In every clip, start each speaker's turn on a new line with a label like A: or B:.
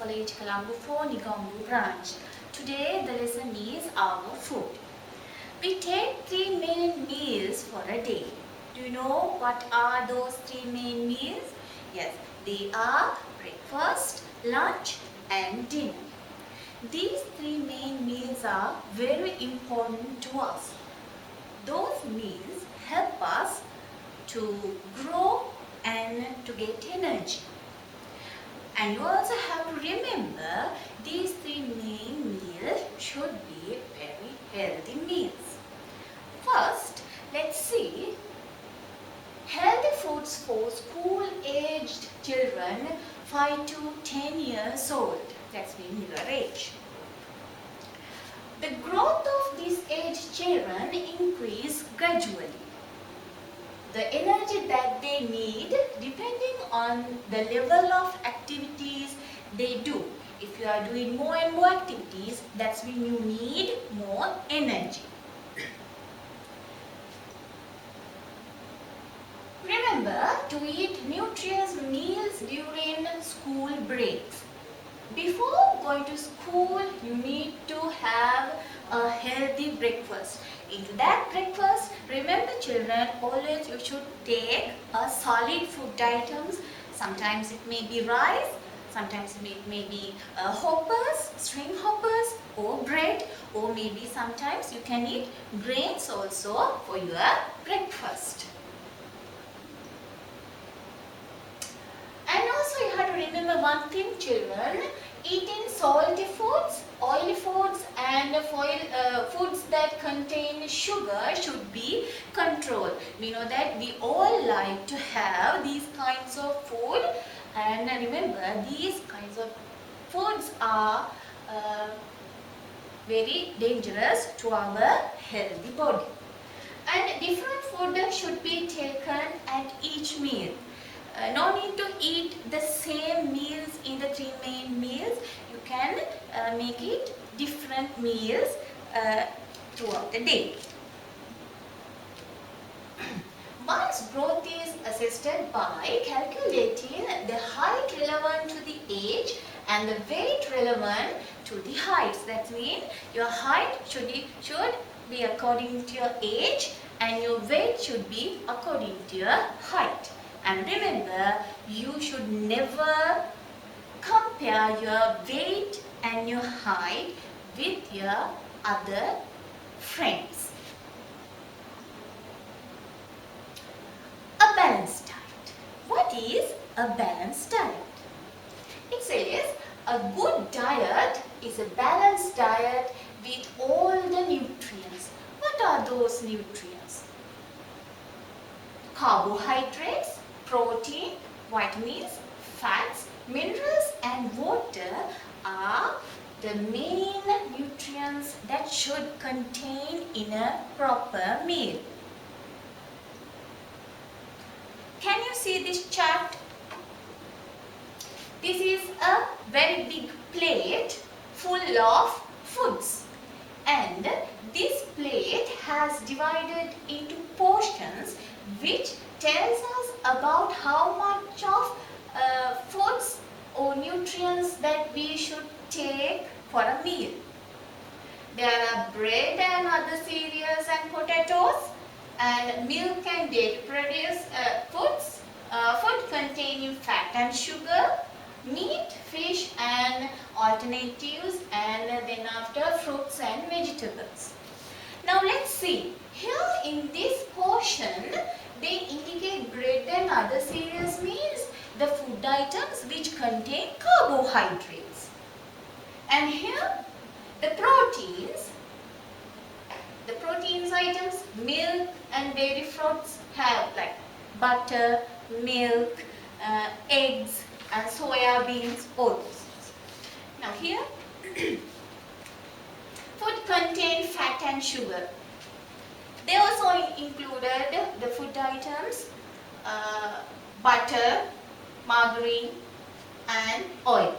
A: College Colombo 4 Negombo branch. Today the lesson is our food. We take 3 main meals for a day. Do you know what are those 3 main meals? Yes, they are breakfast, lunch and dinner. These 3 main meals are very important to us. Those meals help us to grow and to get energy. And you also have to remember these 3 main meals should be very healthy meals. First, let's see healthy foods for school-aged children 5 to 10 years old. That's mean your age. The growth of these aged children increase gradually. The energy that they need depending on the level of activities they do. If you are doing more and more activities, that's when you need more energy. Remember to eat nutritious meals during school breaks. Before going to school, you need to have a healthy breakfast. Into that breakfast, remember children, always you should take a solid food items. Sometimes it may be rice, sometimes it may be hoppers, string hoppers or bread, or maybe sometimes you can eat grains also for your breakfast. And also you have to remember one thing children, eating salty foods, oily foods and foods that contain sugar should be controlled. We know that we all like to have these kinds of food, and remember these kinds of foods are very dangerous to our healthy body. And different food should be taken at each meal. No need to eat the same meals in the 3 main meals. You can make it different meals throughout the day. One's growth is assessed by calculating the height relevant to the age and the weight relevant to the heights. That means your height should be according to your age and your weight should be according to your height. And remember, you should never compare your weight and your height with your other friends. A balanced diet. What is a balanced diet? It says a good diet is a balanced diet with all the nutrients. What are those nutrients? Carbohydrates, protein, vitamins, fats, minerals and water are the main nutrients that should contain in a proper meal. Can you see this chart? This is a very big plate full of foods, and this plate has divided into portions which tells us about how much of foods or nutrients that we should take for a meal. There are bread and other cereals and potatoes, and milk and dairy produce foods, food containing fat and sugar, meat, fish and alternatives, and then after fruits and vegetables. Now let's see, here in this portion they indicate bread and other cereals means the food items which contain carbohydrates. And here the proteins items, milk and dairy fruits have like butter, milk, eggs and soya beans, all those. Now here food contain fat and sugar. They also included the food items, butter, margarine and oil.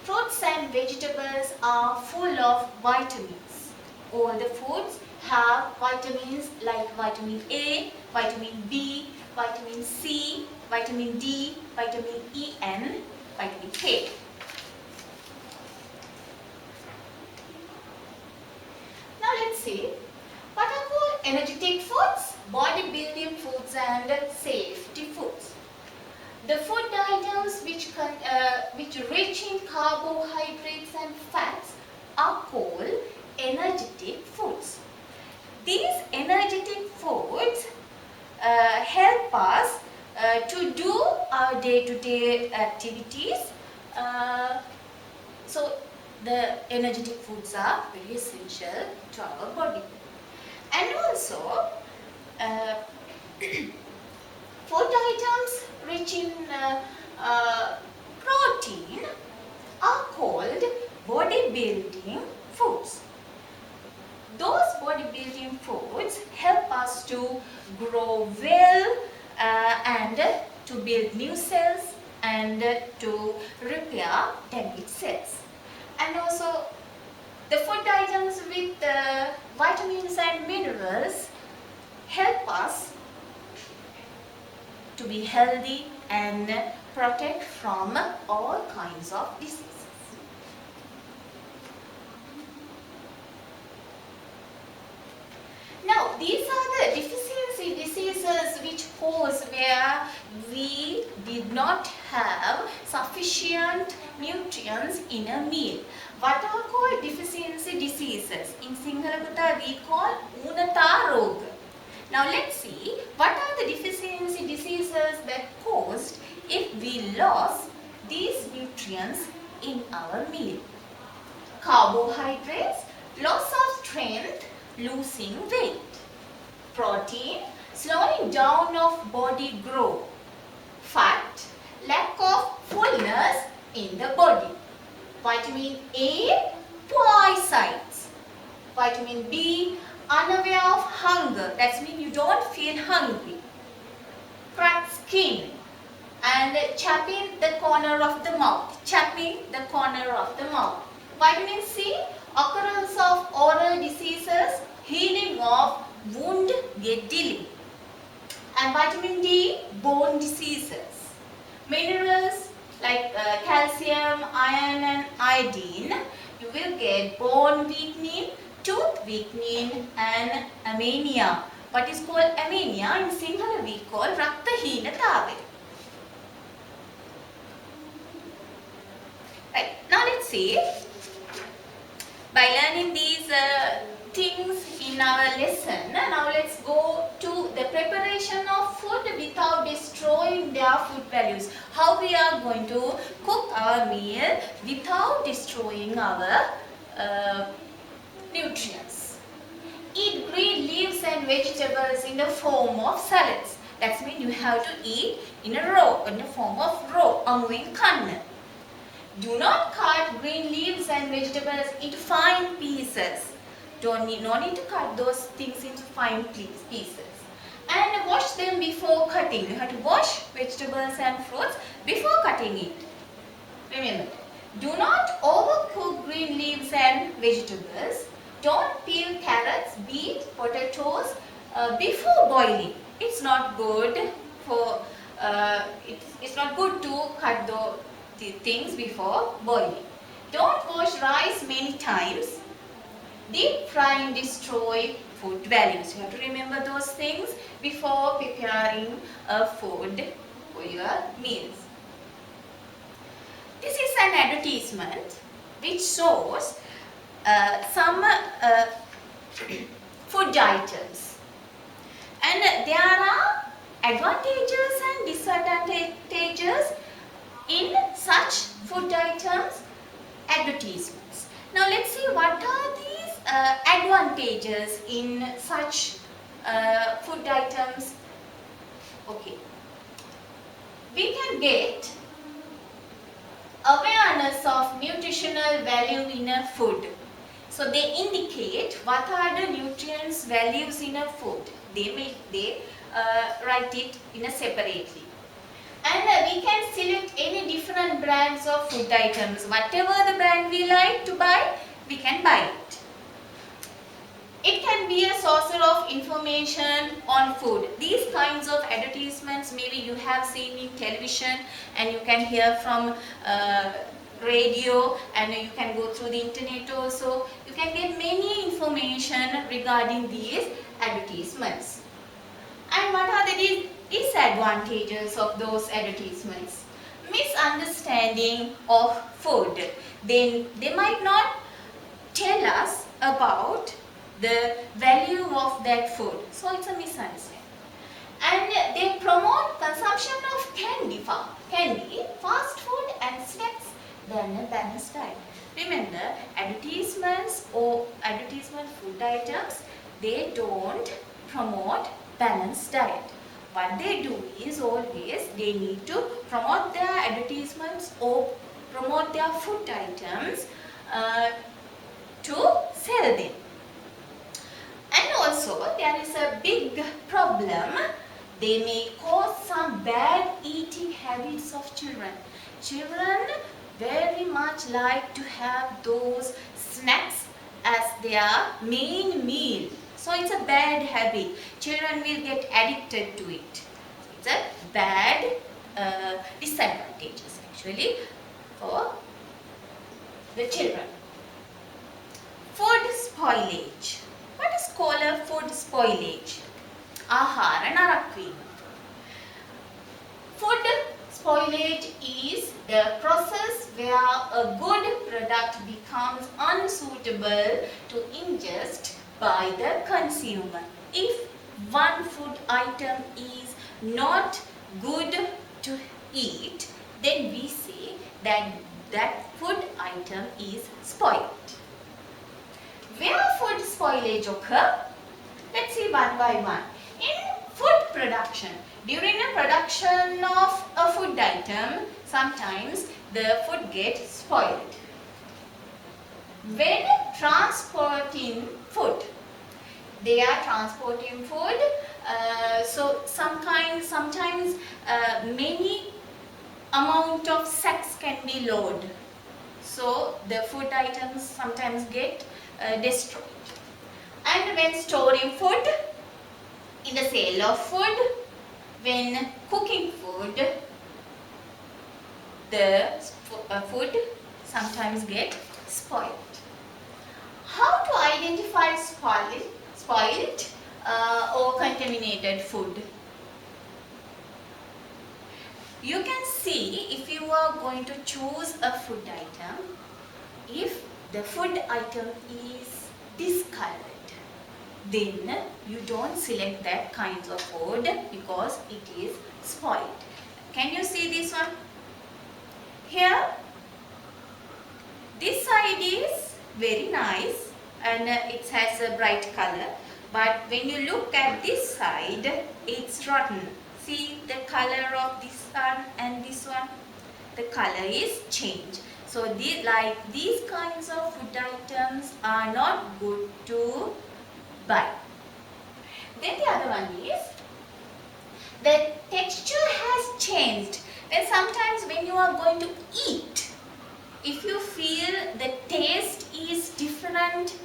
A: Fruits and vegetables are full of vitamins. All the foods have vitamins like vitamin A, vitamin B, vitamin C, vitamin D, vitamin E and vitamin K. see what are called energetic foods, bodybuilding foods and safety foods. The food items which rich in carbohydrates and fats are called energetic foods. These energetic foods help us to do our day-to-day activities. So the energetic foods are very essential to our body. And also food items rich in protein are called bodybuilding foods. Those bodybuilding foods help us to grow well and to build new cells and to repair damaged cells. And also the food items with vitamins and minerals help us to be healthy and protect from all kinds of diseases. Now, these are the deficiency diseases which cause where we did not have sufficient nutrients in a meal. What are called deficiency diseases? In Sinhala we call Unata Roga. Now let's see what are the deficiency diseases that caused if we lost these nutrients in our meal. Carbohydrates, loss of strength, losing weight. Protein, slowing down of body growth. Fat, lack of fullness in the body. Vitamin A, poor eyesight. Vitamin B, unaware of hunger. That means you don't feel hungry. Cracked skin and chapping the corner of the mouth. Chapping the corner of the mouth. Vitamin C, occurrence of oral diseases, healing of wound get delayed. And vitamin D, bone diseases. Minerals like calcium, iron and iodine, you will get bone weakening, tooth weakening and anemia. What is called anemia in Sinhala we call raktaheenatave. Right, now let's see. By learning these things in our lesson, now let's go to the preparation of food without destroying their food values. How we are going to cook our meal without destroying our nutrients. Eat green leaves and vegetables in the form of salads. That means you have to eat in a row, in the form of raw, amuin kanna. Do not cut green leaves and vegetables into fine pieces. No need to cut those things into fine pieces. And wash them before cutting. You have to wash vegetables and fruits before cutting it. Remember, do not overcook green leaves and vegetables. Don't peel carrots, beet, potatoes before boiling. It's not good for. It's not good to cut the things before boiling. Don't wash rice many times. Deep frying destroy food values. You have to remember those things before preparing a food for your meals. This is an advertisement which shows some food items, and there are advantages and disadvantages in such food items advertisements. Now let's see what are these advantages in such food items. Okay, we can get awareness of nutritional value in a food. So they indicate what are the nutrients values in a food. They write it in a separately. And we can select any different brands of food items. Whatever the brand we like to buy, we can buy it. It can be a source of information on food. These kinds of advertisements maybe you have seen in television and you can hear from radio, and you can go through the internet also. You can get many information regarding these advertisements. And what are the disadvantages of those advertisements? Misunderstanding of food. Then they might not tell us about the value of that food. So it's a misunderstanding. And they promote consumption of candy, fast food and snacks than a balanced diet. Remember, advertisements or advertisement food items, they don't promote balanced diet. What they do is always they need to promote their advertisements or promote their food items to sell them. And also there is a big problem. They may cause some bad eating habits of children. Children very much like to have those snacks as their main meal. So it's a bad habit. Children will get addicted to it. It's a bad disadvantages actually for the children. Food spoilage. What is called a food spoilage? Ahara narakvima. Food spoilage is the process where a good product becomes unsuitable to ingest by the consumer. If one food item is not good to eat, then we say that that food item is spoiled. Where food spoilage occur? Let's see one by one. In food production, during the production of a food item, sometimes the food gets spoiled. When transporting food, they are transporting food, so sometimes many amount of sacks can be loaded. So the food items sometimes get destroyed. And when storing food, in the sale of food, when cooking food, the food sometimes get spoiled. How to identify spoiled or contaminated food? You can see if you are going to choose a food item, if the food item is discolored, then you don't select that kind of food because it is spoiled. Can you see this one? Here, this side is very nice and it has a bright color, but when you look at this side, it's rotten. See the color of this one and this one, the color is changed. So these kinds of food items are not good to buy. Then the other one is the texture has changed. Then sometimes when you are going to eat, if you feel the taste is different,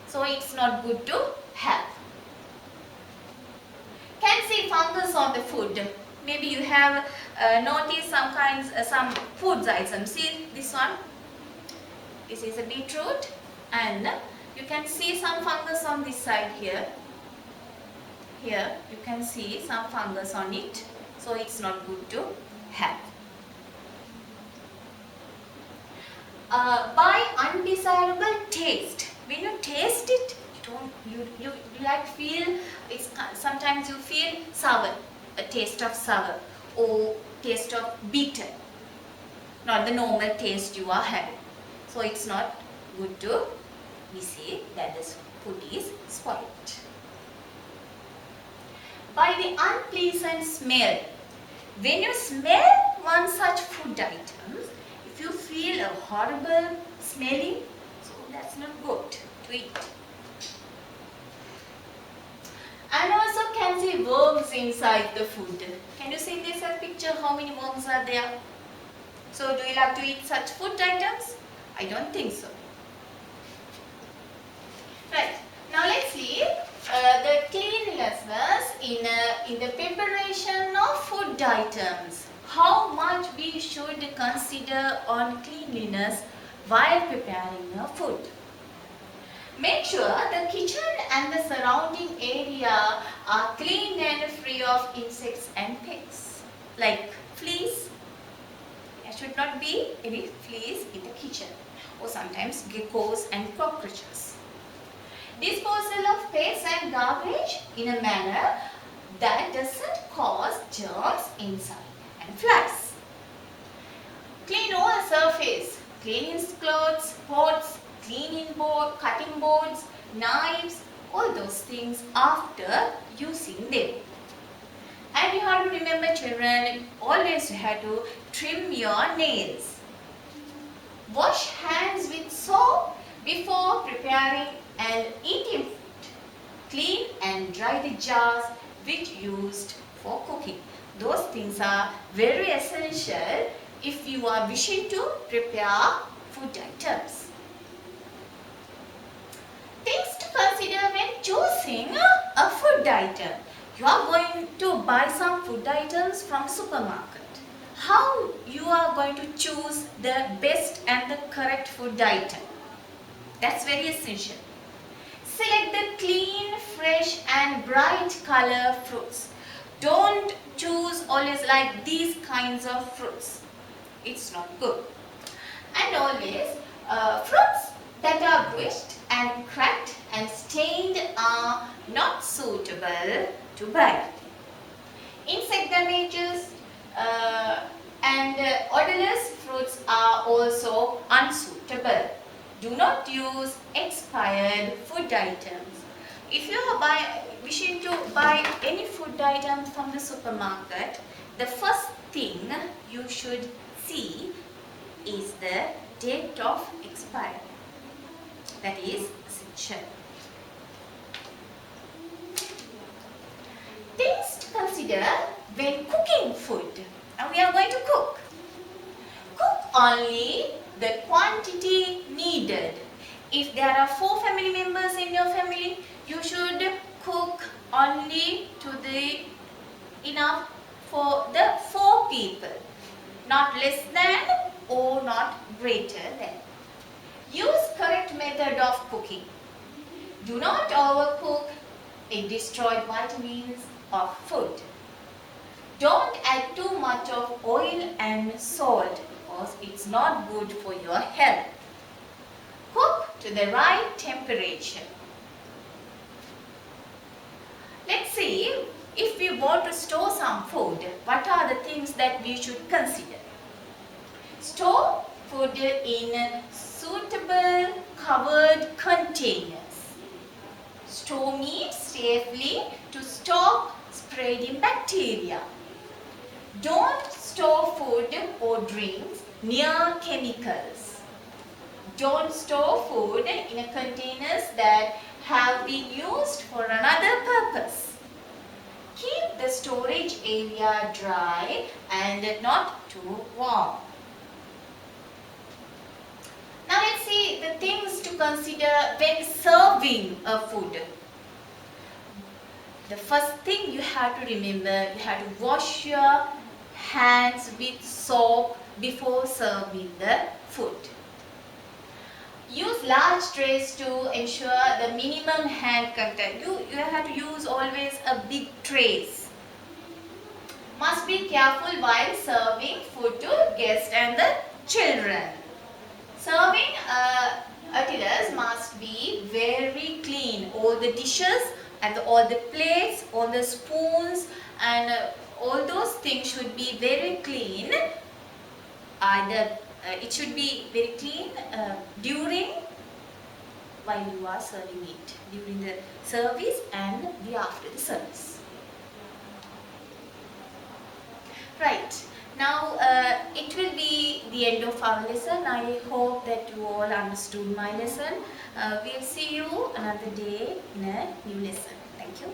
A: so it's not good to have. Can see fungus on the food. Maybe you have noticed some food items. See this one. This is a beetroot, and you can see some fungus on this side here. Here you can see some fungus on it, so it's not good to have. By undesirable taste. When you taste it, you like feel it's sometimes you feel sour, a taste of sour or taste of bitter, not the normal taste you are having. So it's not good to we say that this food is spoiled. By the unpleasant smell. When you smell one such food item, if you feel a horrible smelling, so that's not good to eat. And also can see worms inside the food. Can you see this picture? How many worms are there? So do you like to eat such food items? I don't think so. Right. Now let's see the cleanliness in the preparation of food items. how much we should consider on cleanliness while preparing a food. Make sure the kitchen and the surrounding area are clean and free of insects and pests like fleas. There should not be any fleas in the kitchen, or sometimes geckos and cockroaches. Disposal of paste and garbage in a manner that doesn't cause germs, inside and flies. Clean all surface, cleaning clothes, pots, cleaning board, cutting boards, knives, all those things after using them. And you have to remember, children, always you have to trim your nails. Wash hands with soap before preparing and eating food. Clean and dry the jars which used for cooking. Those things are very essential if you are wishing to prepare food items. Things to consider when choosing a food item. You are going to buy some food items from supermarket. How you are going to choose the best and the correct food item? That's very essential. Select the clean, fresh and bright color fruits. Don't choose always like these kinds of fruits. It's not good. And always fruits that are bruised and cracked and stained are not suitable to buy. Insect damages and odorless fruits are also unsuitable. Do not use expired food items. If you are wishing to buy any food item from the supermarket, the first thing you should see is the date of expiry. That is essential. Things to consider when cooking food. Now we are going to cook. Cook only the quantity needed. If there are 4 family members in your family, you should cook only to the enough for the 4 people. Not less than or not greater than. Use correct method of cooking. Do not overcook. It destroys vitamins of food. Don't add too much of oil and salt because it's not good for your health. Cook to the right temperature. Let's see, if we want to store some food, what are the things that we should consider? Store food in suitable covered containers. Store meat safely to stop spreading bacteria. Don't store food or drinks near chemicals. Don't store food in containers that have been used for another purpose. Keep the storage area dry and not too warm. Now let's see the things to consider when serving a food. The first thing you have to remember, you have to wash your hands with soap before serving the food. Use large trays to ensure the minimum hand contact. You have to use always a big trays. Must be careful while serving food to guests and the children. Serving utensils must be very clean. All the dishes and all the plates, all the spoons and all those things should be very clean. It should be very clean during while you are serving it, during the service and after the service. Right. Now it will be the end of our lesson. I hope that you all understood my lesson. We'll see you another day in a new lesson. Thank you.